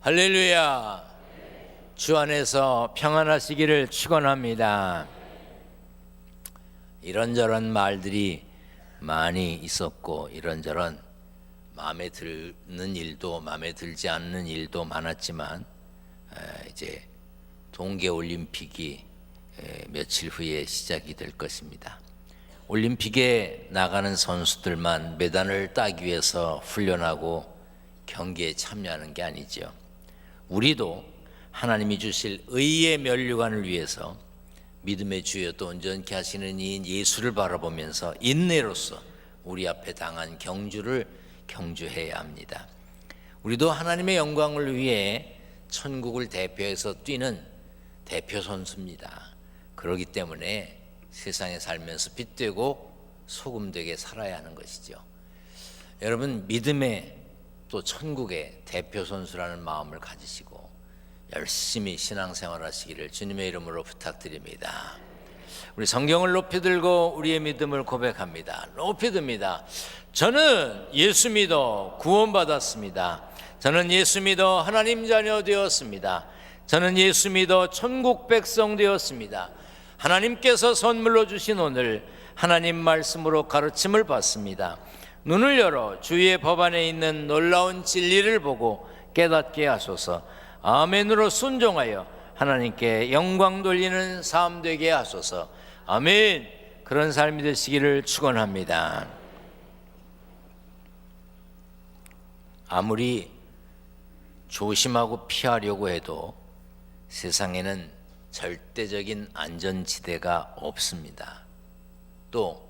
할렐루야. 주 안에서 평안하시기를 축원합니다. 이런저런 말들이 많이 있었고 이런저런 마음에 드는 일도 마음에 들지 않는 일도 많았지만 이제 동계올림픽이 며칠 후에 시작이 될 것입니다. 올림픽에 나가는 선수들만 메달을 따기 위해서 훈련하고 경기에 참여하는 게 아니죠. 우리도 하나님이 주실 의의 면류관을 위해서 믿음의 주여 또 온전케 하시는 이인 예수를 바라보면서 인내로서 우리 앞에 당한 경주를 경주해야 합니다. 우리도 하나님의 영광을 위해 천국을 대표해서 뛰는 대표 선수입니다. 그렇기 때문에 세상에 살면서 빛되고 소금되게 살아야 하는 것이죠. 여러분, 믿음의 또 천국의 대표 선수라는 마음을 가지시고 열심히 신앙생활 하시기를 주님의 이름으로 부탁드립니다. 우리 성경을 높이 들고 우리의 믿음을 고백합니다. 높이 듭니다. 저는 예수 믿어 구원받았습니다. 저는 예수 믿어 하나님 자녀 되었습니다. 저는 예수 믿어 천국 백성 되었습니다. 하나님께서 선물로 주신 오늘 하나님 말씀으로 가르침을 받습니다. 눈을 열어 주의 법 안에 있는 놀라운 진리를 보고 깨닫게 하소서. 아멘으로 순종하여 하나님께 영광 돌리는 삶 되게 하소서. 아멘. 그런 삶이 되시기를 축원합니다. 아무리 조심하고 피하려고 해도 세상에는 절대적인 안전지대가 없습니다. 또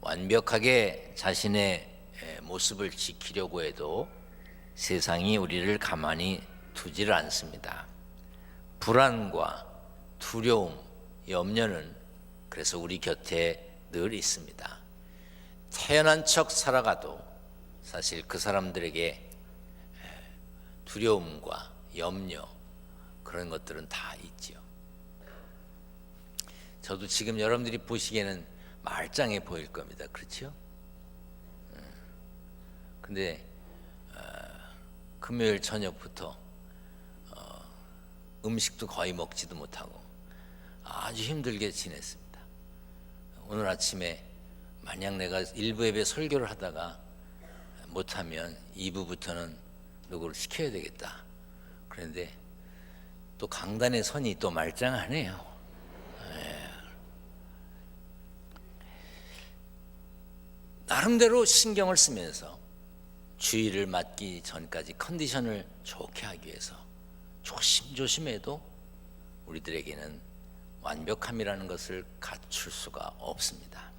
완벽하게 자신의 모습을 지키려고 해도 세상이 우리를 가만히 두지를 않습니다. 불안과 두려움, 염려는 그래서 우리 곁에 늘 있습니다. 태연한 척 살아가도 사실 그 사람들에게 두려움과 염려 그런 것들은 다 있지요. 저도 지금 여러분들이 보시기에는 말짱해 보일 겁니다. 그렇죠? 근데 금요일 저녁부터 음식도 거의 먹지도 못하고 아주 힘들게 지냈습니다. 오늘 아침에 만약 내가 1부 예배 설교를 하다가 못하면 2부부터는 누구를 시켜야 되겠다. 그런데 또 강단의 선이 또 말짱하네요. 나름대로 신경을 쓰면서 주의를 맞기 전까지 컨디션을 좋게 하기 위해서 조심조심해도 우리들에게는 완벽함이라는 것을 갖출 수가 없습니다.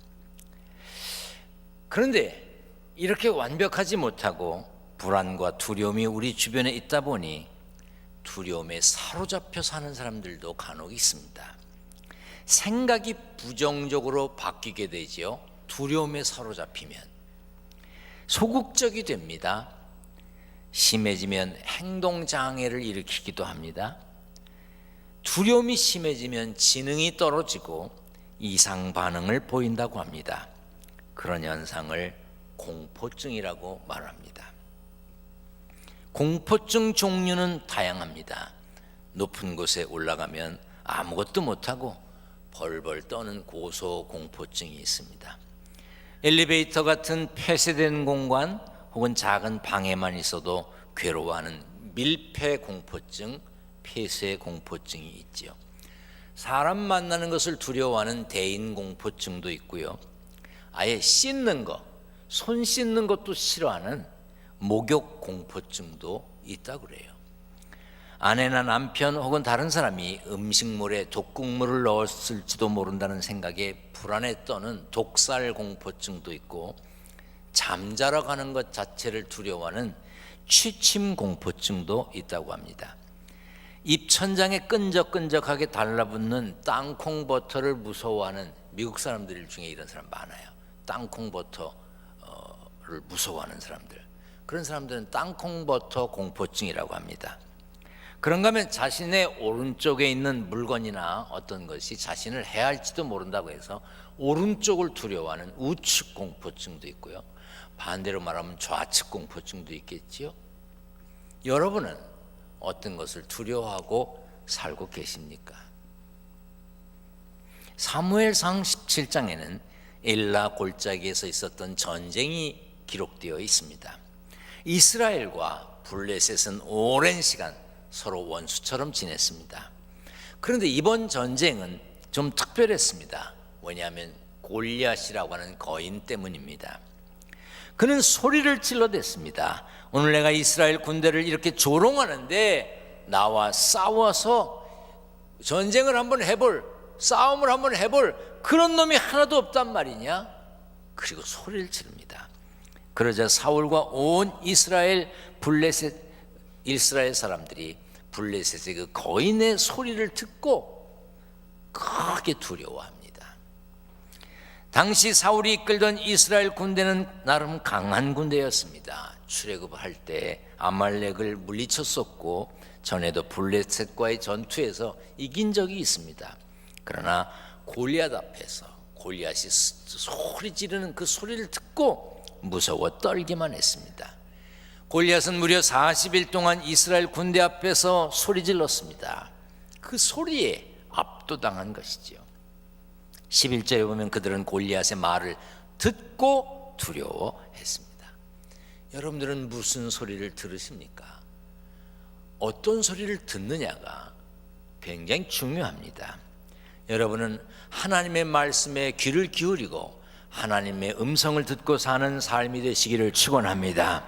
그런데 이렇게 완벽하지 못하고 불안과 두려움이 우리 주변에 있다 보니 두려움에 사로잡혀 사는 사람들도 간혹 있습니다. 생각이 부정적으로 바뀌게 되지요. 두려움에 사로잡히면 소극적이 됩니다. 심해지면 행동장애를 일으키기도 합니다. 두려움이 심해지면 지능이 떨어지고 이상 반응을 보인다고 합니다. 그런 현상을 공포증이라고 말합니다. 공포증 종류는 다양합니다. 높은 곳에 올라가면 아무것도 못하고 벌벌 떠는 고소공포증이 있습니다. 엘리베이터 같은 폐쇄된 공간 혹은 작은 방에만 있어도 괴로워하는 밀폐공포증, 폐쇄공포증이 있죠. 사람 만나는 것을 두려워하는 대인공포증도 있고요. 아예 씻는 것, 손 씻는 것도 싫어하는 목욕공포증도 있다고 그래요. 아내나 남편 혹은 다른 사람이 음식물에 독극물을 넣었을지도 모른다는 생각에 불안에 떠는 독살공포증도 있고 잠자러 가는 것 자체를 두려워하는 취침공포증도 있다고 합니다. 입천장에 끈적끈적하게 달라붙는 땅콩버터를 무서워하는 미국 사람들 중에 이런 사람 많아요. 땅콩버터를 무서워하는 사람들. 그런 사람들은 땅콩버터 공포증이라고 합니다. 그런가 하면 자신의 오른쪽에 있는 물건이나 어떤 것이 자신을 해할지도 모른다고 해서 오른쪽을 두려워하는 우측 공포증도 있고요. 반대로 말하면 좌측 공포증도 있겠지요. 여러분은 어떤 것을 두려워하고 살고 계십니까? 사무엘상 17장에는 엘라 골짜기에서 있었던 전쟁이 기록되어 있습니다. 이스라엘과 블레셋은 오랜 시간 서로 원수처럼 지냈습니다. 그런데 이번 전쟁은 좀 특별했습니다. 왜냐하면 골리앗이라고 하는 거인 때문입니다. 그는 소리를 질러댔습니다. 오늘 내가 이스라엘 군대를 이렇게 조롱하는데 나와 싸워서 전쟁을 한번 해볼, 싸움을 한번 해볼 그런 놈이 하나도 없단 말이냐? 그리고 소리를 지릅니다. 그러자 사울과 온 이스라엘 사람들이 블레셋의 그 거인의 소리를 듣고 크게 두려워합니다. 당시 사울이 이끌던 이스라엘 군대는 나름 강한 군대였습니다. 출애굽할 때 아말렉을 물리쳤었고 전에도 블레셋과의 전투에서 이긴 적이 있습니다. 그러나 골리앗 앞에서 골리앗이 소리 지르는 그 소리를 듣고 무서워 떨기만 했습니다. 골리앗은 무려 40일 동안 이스라엘 군대 앞에서 소리 질렀습니다. 그 소리에 압도당한 것이지요. 11절에 보면 그들은 골리앗의 말을 듣고 두려워했습니다. 여러분들은 무슨 소리를 들으십니까? 어떤 소리를 듣느냐가 굉장히 중요합니다. 여러분은 하나님의 말씀에 귀를 기울이고 하나님의 음성을 듣고 사는 삶이 되시기를 축원합니다.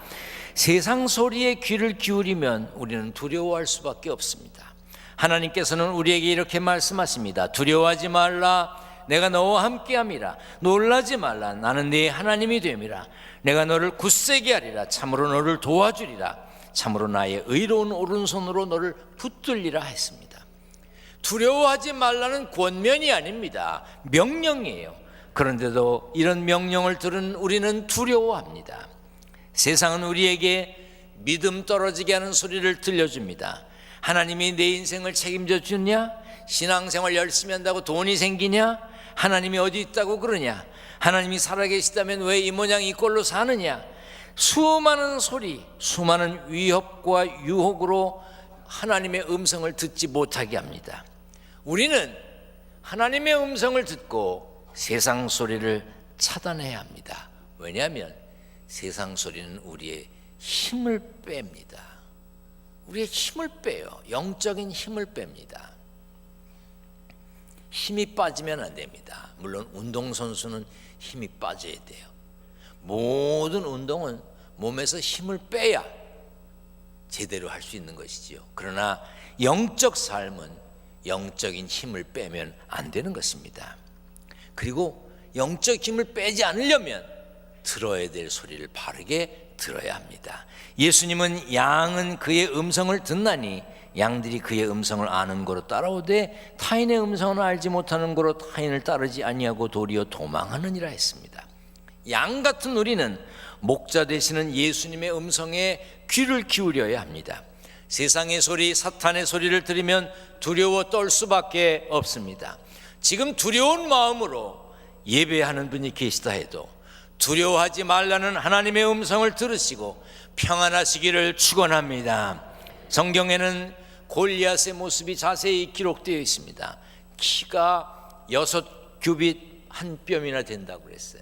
세상 소리에 귀를 기울이면 우리는 두려워할 수밖에 없습니다. 하나님께서는 우리에게 이렇게 말씀하십니다. 두려워하지 말라, 내가 너와 함께함이라. 놀라지 말라, 나는 네 하나님이 됨이라. 내가 너를 굳세게 하리라. 참으로 너를 도와주리라. 참으로 나의 의로운 오른손으로 너를 붙들리라 했습니다. 두려워하지 말라는 권면이 아닙니다. 명령이에요. 그런데도 이런 명령을 들은 우리는 두려워합니다. 세상은 우리에게 믿음 떨어지게 하는 소리를 들려줍니다. 하나님이 내 인생을 책임져 주냐? 신앙생활 열심히 한다고 돈이 생기냐? 하나님이 어디 있다고 그러냐? 하나님이 살아계시다면 왜 이 모양 이 꼴로 사느냐? 수많은 소리, 수많은 위협과 유혹으로 하나님의 음성을 듣지 못하게 합니다. 우리는 하나님의 음성을 듣고 세상 소리를 차단해야 합니다. 왜냐하면 세상 소리는 우리의 힘을 뺍니다. 우리의 힘을 빼요. 영적인 힘을 뺍니다. 힘이 빠지면 안 됩니다. 물론 운동선수는 힘이 빠져야 돼요. 모든 운동은 몸에서 힘을 빼야 제대로 할 수 있는 것이지요. 그러나 영적 삶은 영적인 힘을 빼면 안 되는 것입니다. 그리고 영적 힘을 빼지 않으려면 들어야 될 소리를 바르게 들어야 합니다. 예수님은 양은 그의 음성을 듣나니 양들이 그의 음성을 아는 거로 따라오되 타인의 음성을 알지 못하는 거로 타인을 따르지 아니하고 도리어 도망하느니라 했습니다. 양 같은 우리는 목자 되시는 예수님의 음성에 귀를 기울여야 합니다. 세상의 소리, 사탄의 소리를 들으면 두려워 떨 수밖에 없습니다. 지금 두려운 마음으로 예배하는 분이 계시다 해도 두려워하지 말라는 하나님의 음성을 들으시고 평안하시기를 축원합니다. 성경에는 골리앗의 모습이 자세히 기록되어 있습니다. 키가 6규빗 한 뼘이나 된다고 그랬어요.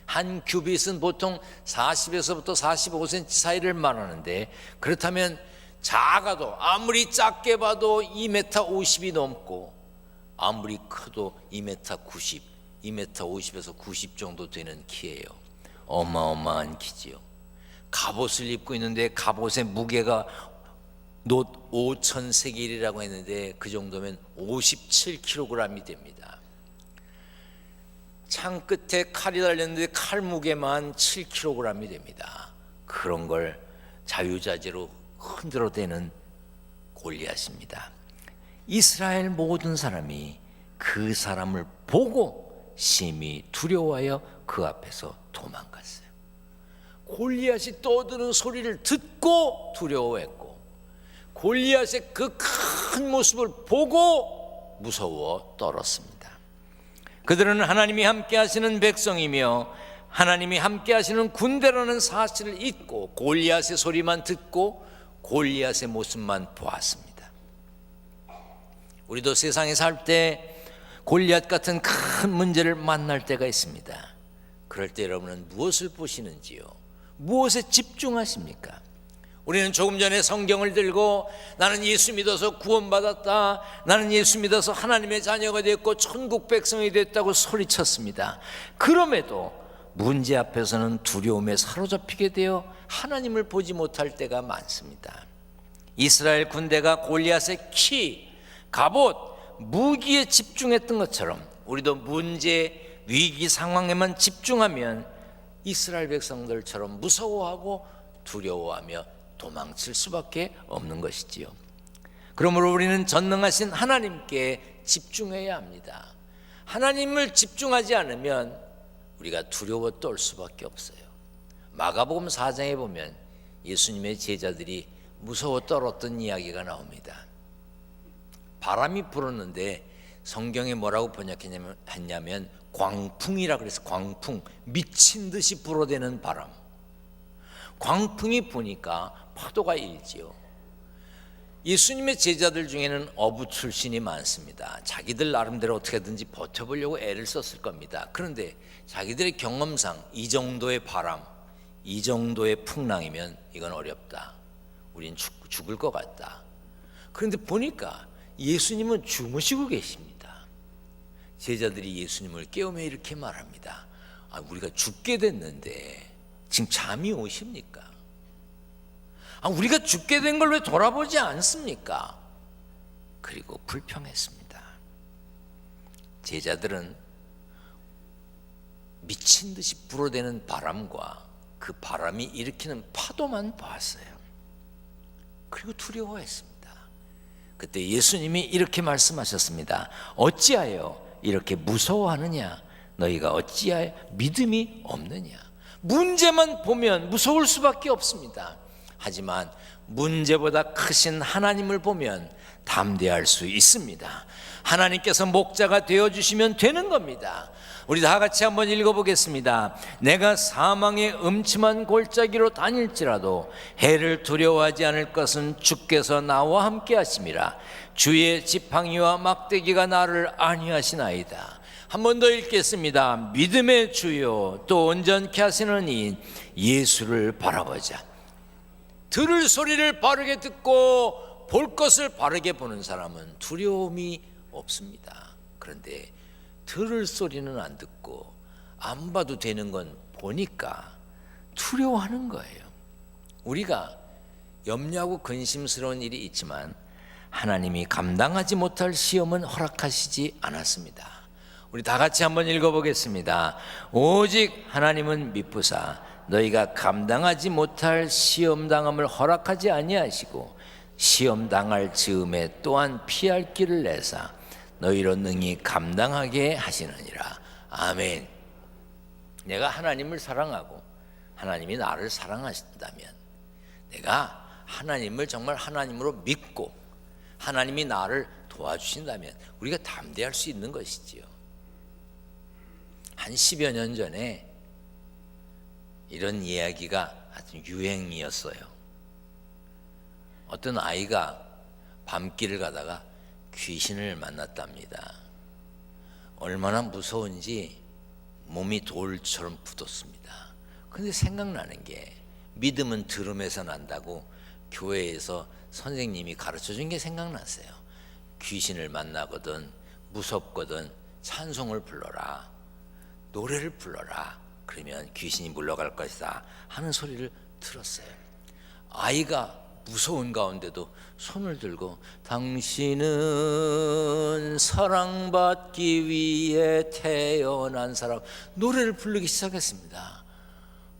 한 규빗은 보통 40에서부터 45cm 사이를 말하는데, 그렇다면 작아도 아무리 작게 봐도 2m 50이 넘고 아무리 커도 2m 90, 2m 50에서 90 정도 되는 키예요. 어마어마한 키지요. 갑옷을 입고 있는데 갑옷의 무게가 놋 5,000세겔이라고 했는데 그 정도면 57kg이 됩니다. 창 끝에 칼이 달렸는데 칼 무게만 7kg이 됩니다. 그런 걸 자유자재로 흔들어대는 골리앗입니다. 이스라엘 모든 사람이 그 사람을 보고 심히 두려워하여 그 앞에서 도망갔어요. 골리앗이 떠드는 소리를 듣고 두려워했고 골리앗의 그 큰 모습을 보고 무서워 떨었습니다. 그들은 하나님이 함께 하시는 백성이며 하나님이 함께 하시는 군대라는 사실을 잊고 골리앗의 소리만 듣고 골리앗의 모습만 보았습니다. 우리도 세상에 살 때 골리앗 같은 큰 문제를 만날 때가 있습니다. 그럴 때 여러분은 무엇을 보시는지요? 무엇에 집중하십니까? 우리는 조금 전에 성경을 들고 나는 예수 믿어서 구원받았다, 나는 예수 믿어서 하나님의 자녀가 됐고 천국 백성이 됐다고 소리쳤습니다. 그럼에도 문제 앞에서는 두려움에 사로잡히게 되어 하나님을 보지 못할 때가 많습니다. 이스라엘 군대가 골리앗의 키, 갑옷, 무기에 집중했던 것처럼 우리도 문제, 위기 상황에만 집중하면 이스라엘 백성들처럼 무서워하고 두려워하며 도망칠 수밖에 없는 것이지요. 그러므로 우리는 전능하신 하나님께 집중해야 합니다. 하나님을 집중하지 않으면 우리가 두려워 떨 수밖에 없어요. 마가복음 4장에 보면 예수님의 제자들이 무서워 떨었던 이야기가 나옵니다. 바람이 불었는데 성경에 뭐라고 번역했냐면 광풍이라 그래서 광풍, 미친 듯이 불어대는 바람. 광풍이 부니까 파도가 일지요. 예수님의 제자들 중에는 어부 출신이 많습니다. 자기들 나름대로 어떻게든지 버텨보려고 애를 썼을 겁니다. 그런데 자기들의 경험상 이 정도의 바람, 이 정도의 풍랑이면 이건 어렵다, 우린 죽을 것 같다. 그런데 보니까 예수님은 주무시고 계십니다. 제자들이 예수님을 깨우며 이렇게 말합니다. 우리가 죽게 됐는데 지금 잠이 오십니까? 우리가 죽게 된 걸 왜 돌아보지 않습니까? 그리고 불평했습니다. 제자들은 미친 듯이 불어대는 바람과 그 바람이 일으키는 파도만 봤어요. 그리고 두려워했습니다. 그때 예수님이 이렇게 말씀하셨습니다. 어찌하여 이렇게 무서워하느냐? 너희가 어찌하여 믿음이 없느냐? 문제만 보면 무서울 수밖에 없습니다. 하지만 문제보다 크신 하나님을 보면 담대할 수 있습니다. 하나님께서 목자가 되어주시면 되는 겁니다. 우리 다 같이 한번 읽어보겠습니다. 내가 사망의 음침한 골짜기로 다닐지라도 해를 두려워하지 않을 것은 주께서 나와 함께 하심이라. 주의 지팡이와 막대기가 나를 안위하시나이다. 한 번 더 읽겠습니다. 믿음의 주요 또 온전케 하시는 이인 예수를 바라보자. 들을 소리를 바르게 듣고 볼 것을 바르게 보는 사람은 두려움이 없습니다. 그런데 들을 소리는 안 듣고 안 봐도 되는 건 보니까 두려워하는 거예요. 우리가 염려하고 근심스러운 일이 있지만 하나님이 감당하지 못할 시험은 허락하시지 않았습니다. 우리 다 같이 한번 읽어보겠습니다. 오직 하나님은 미쁘사 너희가 감당하지 못할 시험 당함을 허락하지 아니하시고 시험 당할 즈음에 또한 피할 길을 내사 너희로 능히 감당하게 하시느니라. 아멘. 내가 하나님을 사랑하고 하나님이 나를 사랑하신다면, 내가 하나님을 정말 하나님으로 믿고 하나님이 나를 도와주신다면 우리가 담대할 수 있는 것이지요. 한 10여 년 전에 이런 이야기가 아주 유행이었어요. 어떤 아이가 밤길을 가다가 귀신을 만났답니다. 얼마나 무서운지 몸이 돌처럼 굳었습니다. 그런데 생각나는 게 믿음은 들음에서 난다고 교회에서 선생님이 가르쳐준 게 생각났어요. 귀신을 만나거든 무섭거든 찬송을 불러라, 노래를 불러라, 그러면 귀신이 물러갈 것이다 하는 소리를 들었어요. 아이가 무서운 가운데도 손을 들고 당신은 사랑받기 위해 태어난 사람, 노래를 부르기 시작했습니다.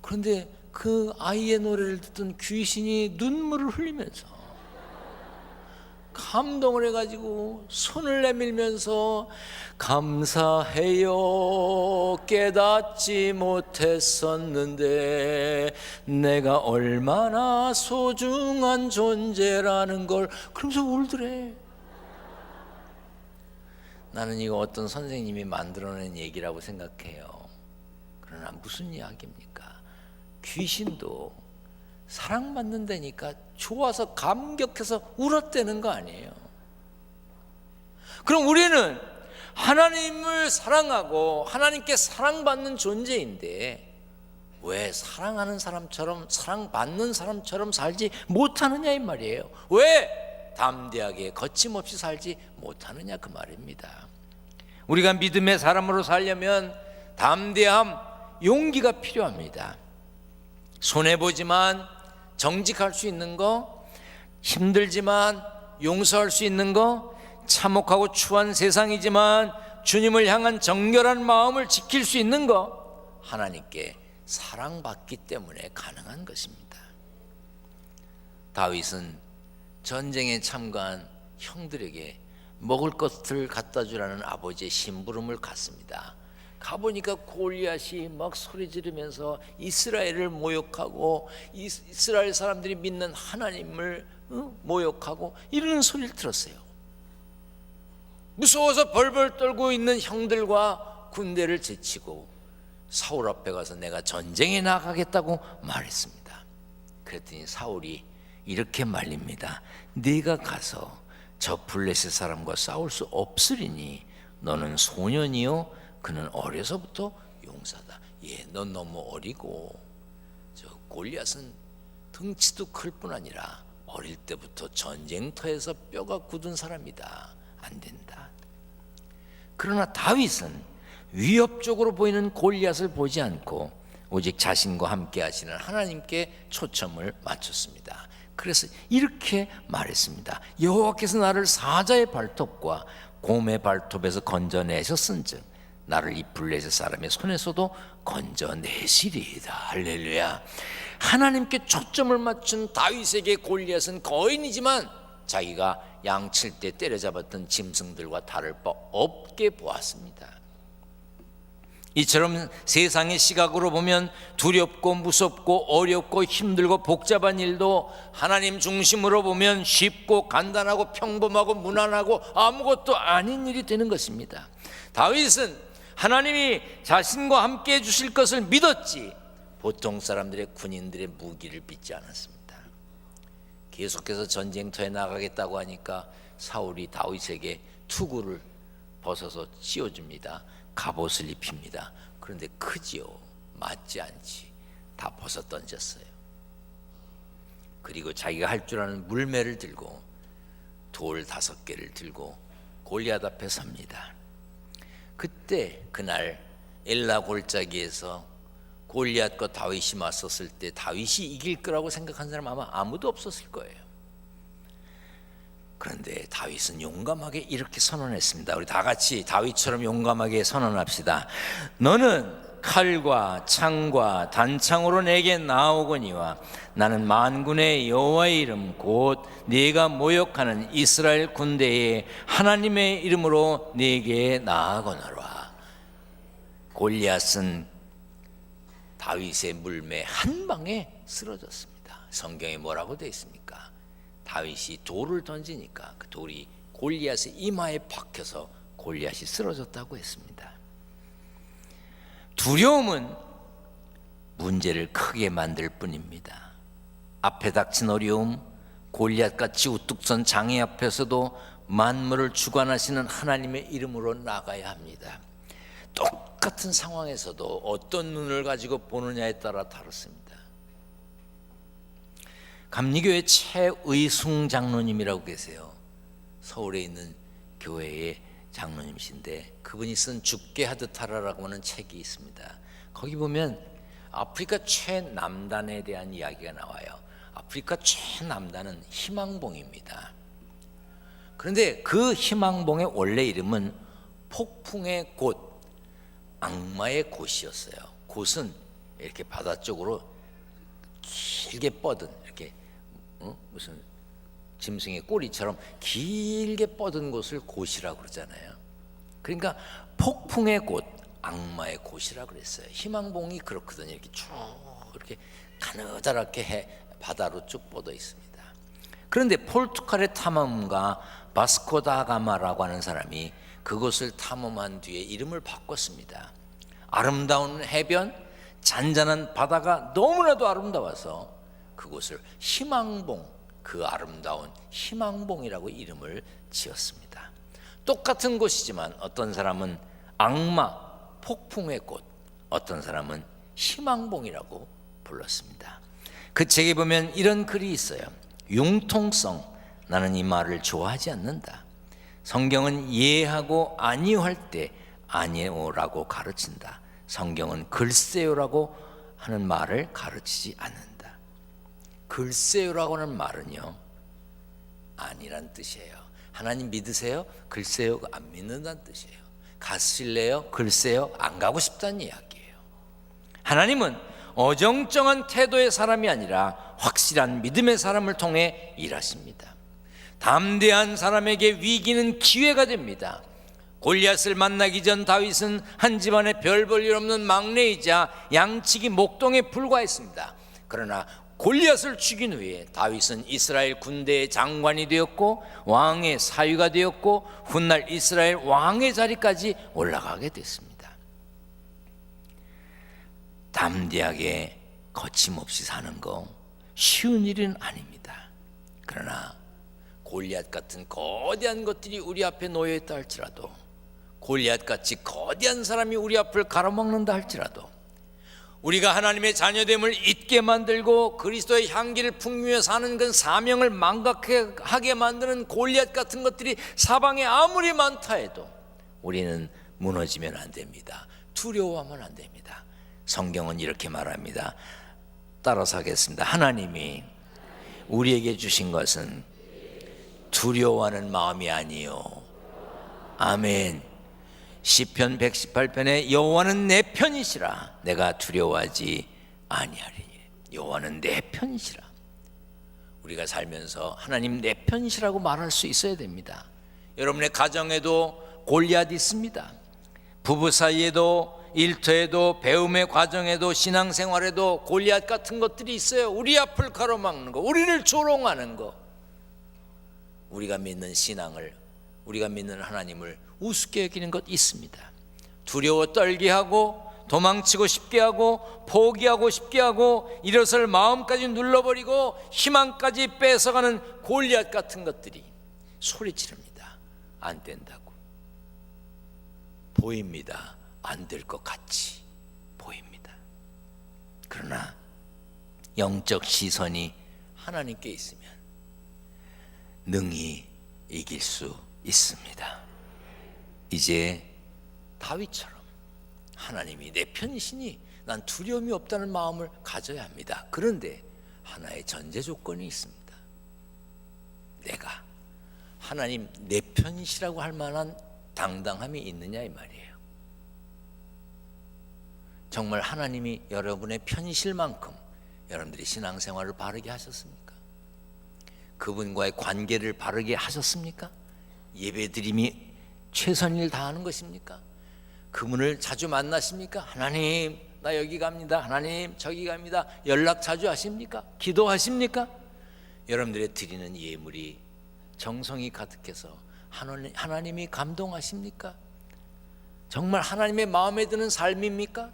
그런데 그 아이의 노래를 듣던 귀신이 눈물을 흘리면서 감동을 해가지고 손을 내밀면서 감사해요, 깨닫지 못했었는데 내가 얼마나 소중한 존재라는 걸, 그러면서 울더래. 나는 이거 어떤 선생님이 만들어낸 얘기라고 생각해요. 그러나 무슨 이야기입니까? 귀신도 사랑받는다니까 좋아서 감격해서 울었다는 거 아니에요. 그럼 우리는 하나님을 사랑하고 하나님께 사랑받는 존재인데 왜 사랑하는 사람처럼, 사랑받는 사람처럼 살지 못하느냐 이 말이에요. 왜 담대하게 거침없이 살지 못하느냐 그 말입니다. 우리가 믿음의 사람으로 살려면 담대함, 용기가 필요합니다. 손해보지만 정직할 수 있는 거, 힘들지만 용서할 수 있는 거, 참혹하고 추한 세상이지만 주님을 향한 정결한 마음을 지킬 수 있는 거, 하나님께 사랑받기 때문에 가능한 것입니다. 다윗은 전쟁에 참가한 형들에게 먹을 것을 갖다 주라는 아버지의 심부름을 갔습니다. 가보니까 골리앗이 막 소리 지르면서 이스라엘을 모욕하고 이스라엘 사람들이 믿는 하나님을 모욕하고 이러는 소리를 들었어요. 무서워서 벌벌 떨고 있는 형들과 군대를 제치고 사울 앞에 가서 내가 전쟁에 나가겠다고 말했습니다. 그랬더니 사울이 이렇게 말립니다. 네가 가서 저 블레셋 사람과 싸울 수 없으리니 너는 소년이요 그는 어려서부터 용사다. 넌 너무 어리고 저 골리앗은 덩치도 클 뿐 아니라 어릴 때부터 전쟁터에서 뼈가 굳은 사람이다. 안 된다. 그러나 다윗은 위협적으로 보이는 골리앗을 보지 않고 오직 자신과 함께 하시는 하나님께 초점을 맞췄습니다. 그래서 이렇게 말했습니다. 여호와께서 나를 사자의 발톱과 곰의 발톱에서 건져내셨은즉 나를 이 블레셋 사람의 손에서도 건져내시리이다. 할렐루야. 하나님께 초점을 맞춘 다윗에게 골리앗은 거인이지만 자기가 양칠 때 때려잡았던 짐승들과 다를 바 없게 보았습니다. 이처럼 세상의 시각으로 보면 두렵고 무섭고 어렵고 힘들고 복잡한 일도 하나님 중심으로 보면 쉽고 간단하고 평범하고 무난하고 아무것도 아닌 일이 되는 것입니다. 다윗은 하나님이 자신과 함께 해주실 것을 믿었지 보통 사람들의 군인들의 무기를 믿지 않았습니다. 계속해서 전쟁터에 나가겠다고 하니까 사울이 다윗에게 투구를 벗어서 씌워줍니다. 갑옷을 입힙니다. 그런데 크지요. 맞지 않지. 다 벗어 던졌어요. 그리고 자기가 할 줄 아는 물매를 들고 돌 5개를 들고 골리앗 앞에 섭니다. 그날 엘라 골짜기에서 골리앗과 다윗이 맞섰을 때 다윗이 이길 거라고 생각한 사람 아마 아무도 없었을 거예요. 그런데 다윗은 용감하게 이렇게 선언했습니다. 우리 다 같이 다윗처럼 용감하게 선언합시다. 너는 칼과 창과 단창으로 내게 나오거니와 나는 만군의 여호와의 이름 곧 네가 모욕하는 이스라엘 군대의 하나님의 이름으로 네게 나아거노라. 골리앗은 다윗의 물매 한 방에 쓰러졌습니다. 성경에 뭐라고 되어 있습니까? 다윗이 돌을 던지니까 그 돌이 골리앗의 이마에 박혀서 골리앗이 쓰러졌다고 했습니다. 두려움은 문제를 크게 만들 뿐입니다. 앞에 닥친 어려움, 골리앗같이 우뚝 선 장애 앞에서도 만물을 주관하시는 하나님의 이름으로 나가야 합니다. 똑같은 상황에서도 어떤 눈을 가지고 보느냐에 따라 다릅니다. 감리교회 최의숭 장로님이라고 계세요. 서울에 있는 교회의 장로님이신데 그분이 쓴 죽게 하듯 하라라고 하는 책이 있습니다. 거기 보면 아프리카 최남단에 대한 이야기가 나와요. 아프리카 최남단은 희망봉입니다. 그런데 그 희망봉의 원래 이름은 폭풍의 곳, 악마의 곳이었어요. 곳은 이렇게 바다 쪽으로 길게 뻗은 이렇게 무슨 짐승의 꼬리처럼 길게 뻗은 곳을 곳이라고 그러잖아요. 그러니까 폭풍의 곳, 악마의 곳이라고 그랬어요. 희망봉이 그렇거든요. 이렇게 쭉 이렇게 가느다랗게 바다로 쭉 뻗어 있습니다. 그런데 포르투갈의 탐험가 바스코 다 가마라고 하는 사람이 그곳을 탐험한 뒤에 이름을 바꿨습니다. 아름다운 해변, 잔잔한 바다가 너무나도 아름다워서 그곳을 희망봉, 그 아름다운 희망봉이라고 이름을 지었습니다. 똑같은 곳이지만 어떤 사람은 악마, 폭풍의 꽃, 어떤 사람은 희망봉이라고 불렀습니다. 그 책에 보면 이런 글이 있어요. 융통성, 나는 이 말을 좋아하지 않는다. 성경은 예하고 아니오할 때 아니오라고 가르친다. 성경은 글쎄요라고 하는 말을 가르치지 않는다. 글쎄요라고 하는 말은요, 아니란 뜻이에요. 하나님 믿으세요? 글쎄요, 안 믿는다는 뜻이에요. 가실래요? 글쎄요, 안 가고 싶다는 이야기예요. 하나님은 어정쩡한 태도의 사람이 아니라 확실한 믿음의 사람을 통해 일하십니다. 담대한 사람에게 위기는 기회가 됩니다. 골리앗을 만나기 전 다윗은 한 집안에 별 볼 일 없는 막내이자 양치기 목동에 불과했습니다. 그러나 골리앗을 죽인 후에 다윗은 이스라엘 군대의 장관이 되었고 왕의 사위가 되었고 훗날 이스라엘 왕의 자리까지 올라가게 됐습니다. 담대하게 거침없이 사는 거 쉬운 일은 아닙니다. 그러나 골리앗 같은 거대한 것들이 우리 앞에 놓여 있다 할지라도, 골리앗같이 거대한 사람이 우리 앞을 가로막는다 할지라도, 우리가 하나님의 자녀됨을 잊게 만들고 그리스도의 향기를 풍기며 사는 그 사명을 망각하게 만드는 골리앗 같은 것들이 사방에 아무리 많다 해도 우리는 무너지면 안 됩니다. 두려워하면 안 됩니다. 성경은 이렇게 말합니다. 따라서 하겠습니다. 하나님이 우리에게 주신 것은 두려워하는 마음이 아니요. 아멘. 시편 118편에 여호와는 내 편이시라 내가 두려워하지 아니하리니. 여호와는 내 편이시라. 우리가 살면서 하나님 내 편이시라고 말할 수 있어야 됩니다. 여러분의 가정에도 골리앗이 있습니다. 부부 사이에도, 일터에도, 배움의 과정에도, 신앙생활에도 골리앗 같은 것들이 있어요. 우리 앞을 가로막는 거, 우리를 조롱하는 거, 우리가 믿는 신앙을, 우리가 믿는 하나님을 우습게 여기는 것 있습니다. 두려워 떨게 하고, 도망치고 싶게 하고, 포기하고 싶게 하고, 일어설 마음까지 눌러버리고 희망까지 뺏어가는 골리앗 같은 것들이 소리 지릅니다. 안 된다고. 보입니다. 안 될 것 같이 보입니다. 그러나 영적 시선이 하나님께 있으면 능히 이길 수 있습니다. 이제 다윗처럼 하나님이 내 편이시니 난 두려움이 없다는 마음을 가져야 합니다. 그런데 하나의 전제 조건이 있습니다. 내가 하나님 내 편이시라고 할 만한 당당함이 있느냐 이 말이에요. 정말 하나님이 여러분의 편이실 만큼 여러분들이 신앙생활을 바르게 하셨습니까? 그분과의 관계를 바르게 하셨습니까? 예배드림이 최선을 다하는 것입니까? 그분을 자주 만나십니까? 하나님 나 여기 갑니다. 하나님 저기 갑니다. 연락 자주 하십니까? 기도하십니까? 여러분들의 드리는 예물이 정성이 가득해서 하나님이 감동하십니까? 정말 하나님의 마음에 드는 삶입니까?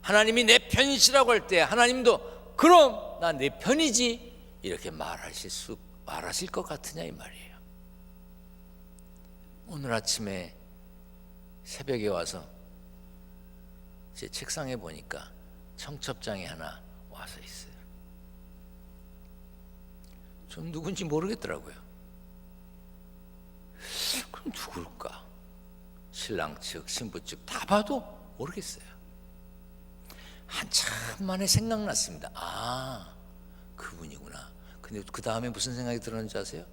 하나님이 내 편이시라고 할 때 하나님도 그럼 나 내 편이지 이렇게 말하실 것 같으냐 이 말이에요. 오늘 아침에 새벽에 와서 제 책상에 보니까 청첩장이 하나 와서 있어요. 좀 누군지 모르겠더라고요. 그럼 누굴까? 신랑 측, 신부 측 다 봐도 모르겠어요. 한참 만에 생각났습니다. 아, 그분이구나. 근데 그 다음에 무슨 생각이 들었는지 아세요?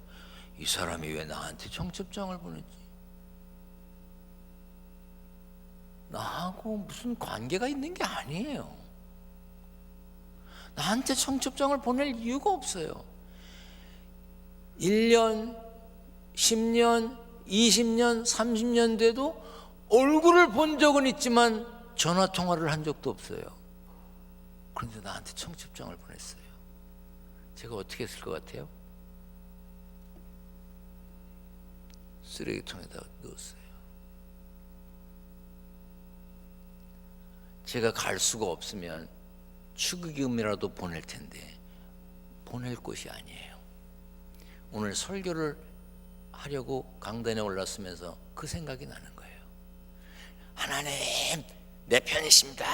이 사람이 왜 나한테 청첩장을 보냈지? 나하고 무슨 관계가 있는 게 아니에요. 나한테 청첩장을 보낼 이유가 없어요. 1년, 10년, 20년, 30년 돼도 얼굴을 본 적은 있지만 전화 통화를 한 적도 없어요. 그런데 나한테 청첩장을 보냈어요. 제가 어떻게 했을 것 같아요? 쓰레기통에다 넣었어요. 제가 갈 수가 없으면 축의금이라도 보낼 텐데 보낼 것이 아니에요. 오늘 설교를 하려고 강단에 올랐으면서 그 생각이 나는 거예요. 하나님 내 편이십니다.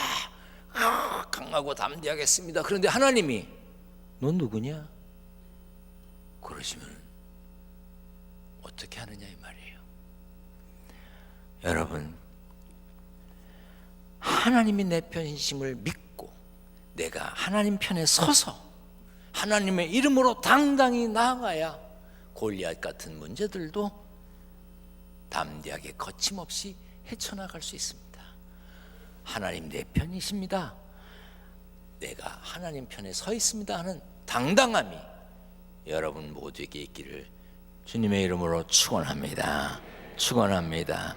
강하고 담대하겠습니다. 그런데 하나님이 넌 누구냐? 그러시면 어떻게 하느냐 이 말이에요. 여러분, 하나님이 내 편이심을 믿고 내가 하나님 편에 서서 하나님의 이름으로 당당히 나아가야 골리앗 같은 문제들도 담대하게 거침없이 헤쳐나갈 수 있습니다. 하나님 내 편이십니다. 내가 하나님 편에 서 있습니다 하는 당당함이 여러분 모두에게 있기를 주님의 이름으로 축원합니다. 축원합니다.